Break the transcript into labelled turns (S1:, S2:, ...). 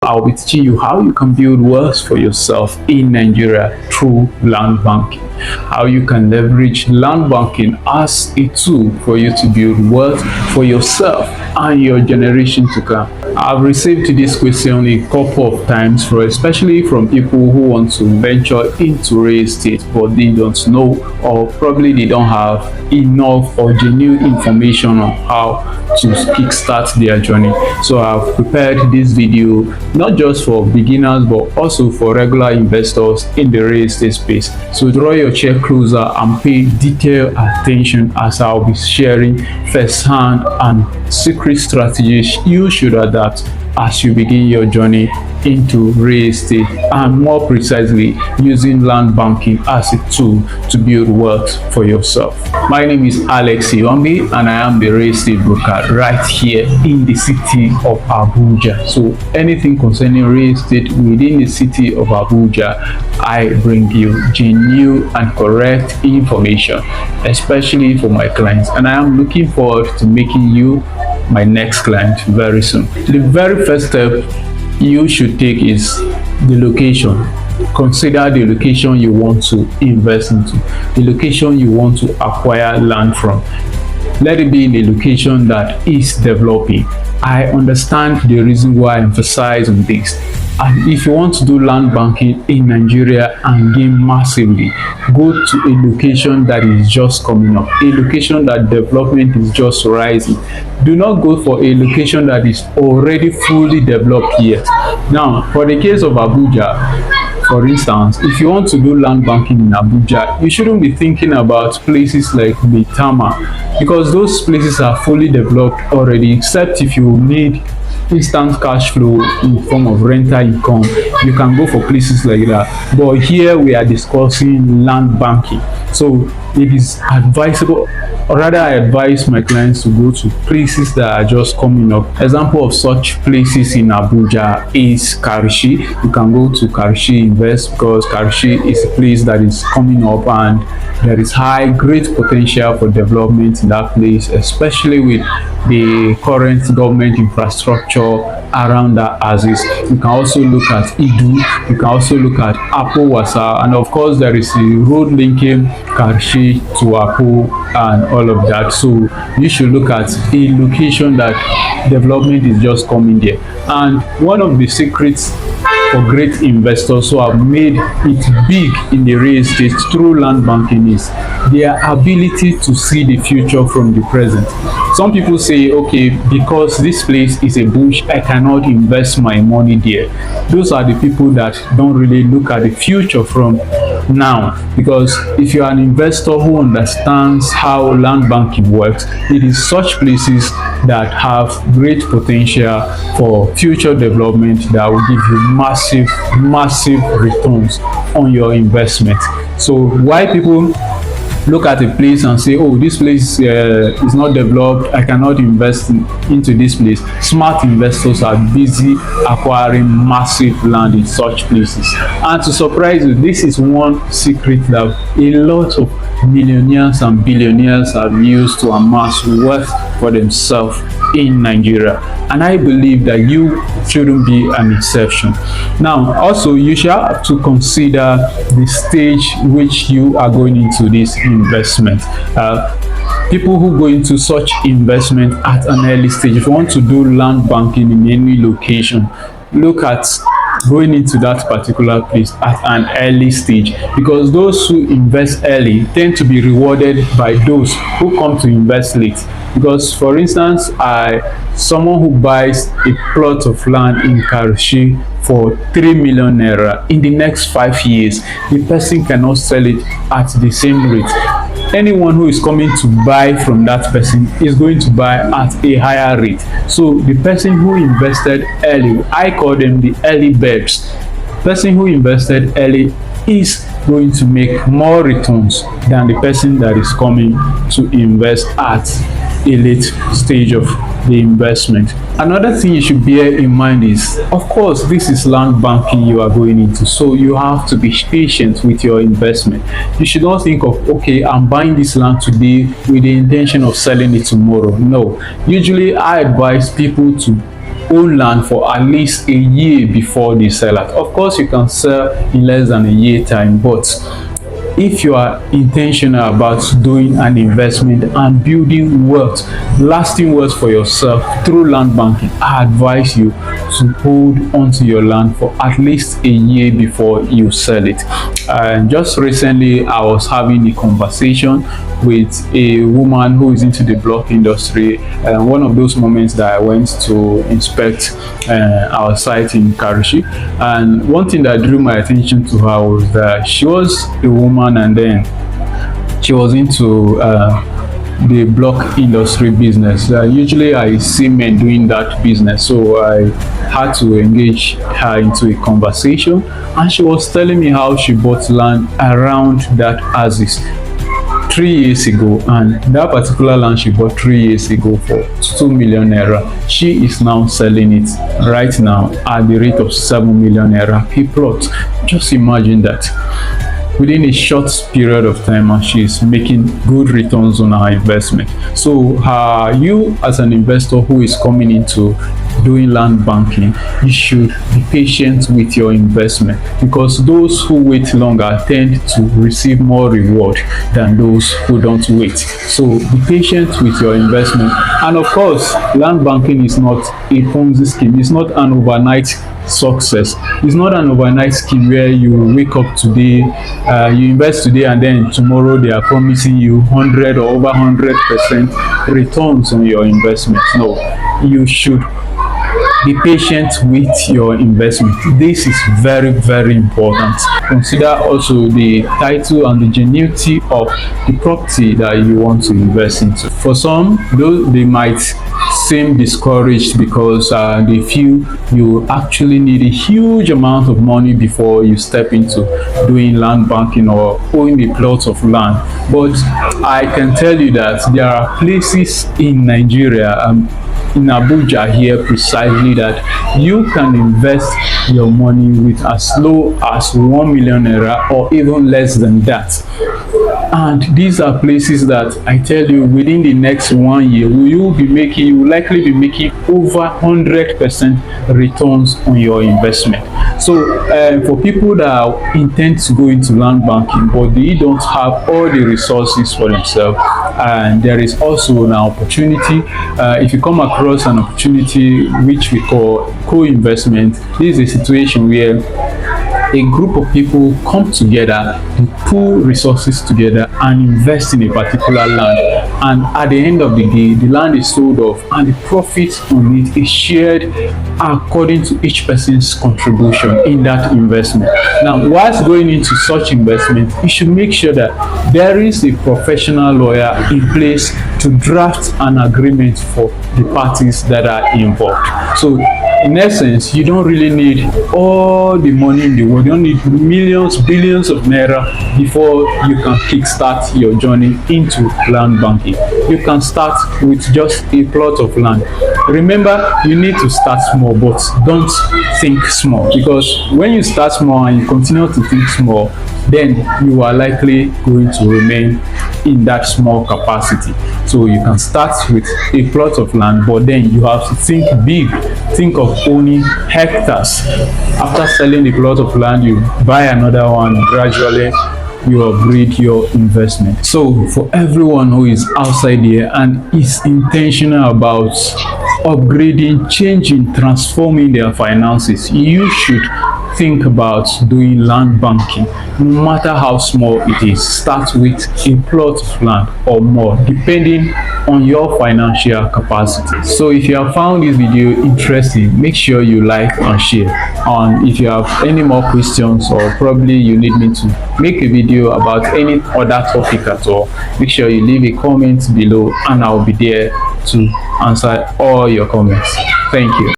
S1: I'll be teaching you how you can build wealth for yourself in Nigeria through land banking. How you can leverage land banking as a tool for you to build wealth for yourself and your generation to come. I've received this question a couple of times, especially from people who want to venture into real estate but they don't know, or probably they don't have enough or genuine information on how to kickstart their journey. So I've prepared this video not just for beginners but also for regular investors in the real estate space. So draw your chair closer and pay detailed attention as I'll be sharing first-hand and secret strategies you should adapt as you begin your journey into real estate, and more precisely using land banking as a tool to build wealth for yourself. My name is Alex Iwambi and I am the real estate broker right here in the city of Abuja. So anything concerning real estate within the city of Abuja, I bring you genuine and correct information, especially for my clients, and I am looking forward to making you my next client very soon. The very first step you should take is the location. Consider the location you want to invest into, the location you want to acquire land from. Let it be in a location that is developing. I understand the reason why I emphasize on this. And if you want to do land banking in Nigeria and gain massively, go to a location that is just coming up, a location that development is just rising. Do not go for a location that is already fully developed yet. Now, for the case of Abuja, for instance, if you want to do land banking in Abuja, you shouldn't be thinking about places like Maitama, because those places are fully developed already, except if you need instant cash flow in form of rental income. You can go for places like that, but here we are discussing land banking. So it is advisable, or rather I advise my clients to go to places that are just coming up. Example of such places in Abuja is Karishi. You can go to Karishi Invest, because Karishi is a place that is coming up and there is great potential for development in that place, especially with the current government infrastructure around that axis. You can also look at Idu, you can also look at Apo Wasa, and of course there is a road linking Karishi to Apo and all of that. So you should look at a location that development is just coming there. And one of the secrets for great investors who have made it big in the real estate through land banking is their ability to see the future from the present. Some people say, okay, because this place is a bush, I cannot invest my money there. Those are the people that don't really look at the future from now, because if you are an investor who understands how land banking works, it is such places that have great potential for future development that will give you massive returns on your investment. So why people look at a place and say, oh, this place is not developed, I cannot invest into this place? Smart investors are busy acquiring massive land in such places. And to surprise you, this is one secret that a lot of millionaires and billionaires have used to amass wealth for themselves in Nigeria, and I believe that you shouldn't be an exception. Now also, you should have to consider the stage which you are going into this investment. People who go into such investment at an early stage, if you want to do land banking in any location, look at going into that particular place at an early stage, because those who invest early tend to be rewarded by those who come to invest late. Because for instance, someone who buys a plot of land in Karishi for 3 million naira, in the next 5 years the person cannot sell it at the same rate. Anyone who is coming to buy from that person is going to buy at a higher rate. So the person who invested early, I call them the early birds. Person who invested early is going to make more returns than the person that is coming to invest at a late stage of the investment. Another thing you should bear in mind is, of course, this is land banking you are going into, so you have to be patient with your investment. You should not think of, okay, I'm buying this land today with the intention of selling it tomorrow. No, usually I advise people to own land for at least a year before the sell out. Of course, you can sell in less than a year time, but if you are intentional about doing an investment and building wealth, lasting wealth for yourself through land banking, I advise you to hold onto your land for at least a year before you sell it. And just recently, I was having a conversation with a woman who is into the block industry, and one of those moments that I went to inspect our site in Karishi, and one thing that drew my attention to her was that she was a woman, and then she was into the block industry business. Usually I see men doing that business, so I had to engage her into a conversation, and she was telling me how she bought land around that axis 3 years ago, and that particular land she bought 3 years ago for 2 million naira. She is now selling it right now at the rate of 7 million naira per plot. Just imagine that within a short period of time, and she's making good returns on her investment. So you as an investor who is coming into doing land banking, you should be patient with your investment, because those who wait longer tend to receive more reward than those who don't wait. So be patient with your investment. And of course, land banking is not a Ponzi scheme. It's not an overnight success. It's not an overnight scheme where you wake up today, you invest today, and then tomorrow they are promising you 100 or over 100% returns on your investment. No, you should be patient with your investment. This is very, very important. Consider also the title and the genuinity of the property that you want to invest into. For some, though, they might seem discouraged because they feel you actually need a huge amount of money before you step into doing land banking or owning a plot of land. But I can tell you that there are places in Nigeria, in Abuja here precisely, that you can invest your money with as low as 1 million naira or even less than that. And these are places that I tell you, within the next 1 year, you will likely be making over 100% returns on your investment. So for people that intend to go into land banking but they don't have all the resources for themselves, and there is also an opportunity, if you come across an opportunity which we call co-investment, this is a situation where a group of people come together, they pool resources together and invest in a particular land, and at the end of the day the land is sold off and the profit on it is shared according to each person's contribution in that investment. Now, whilst going into such investment, you should make sure that there is a professional lawyer in place to draft an agreement for the parties that are involved. So in essence, you don't really need all the money in the world. You don't need millions, billions of naira before you can kickstart your journey into land banking. You can start with just a plot of land. Remember, you need to start small, but don't think small, because when you start small and you continue to think small, then you are likely going to remain in that small capacity. So you can start with a plot of land, but then you have to think big. Think of owning hectares. After selling the plot of land, you buy another one. Gradually you upgrade your investment. So for everyone who is outside here and is intentional about upgrading, changing, transforming their finances, you should think about doing land banking. No matter how small it is, start with a plot of land or more, depending on your financial capacity. So if you have found this video interesting, make sure you like and share. And if you have any more questions, or probably you need me to make a video about any other topic at all, make sure you leave a comment below and I'll be there to answer all your comments. Thank you.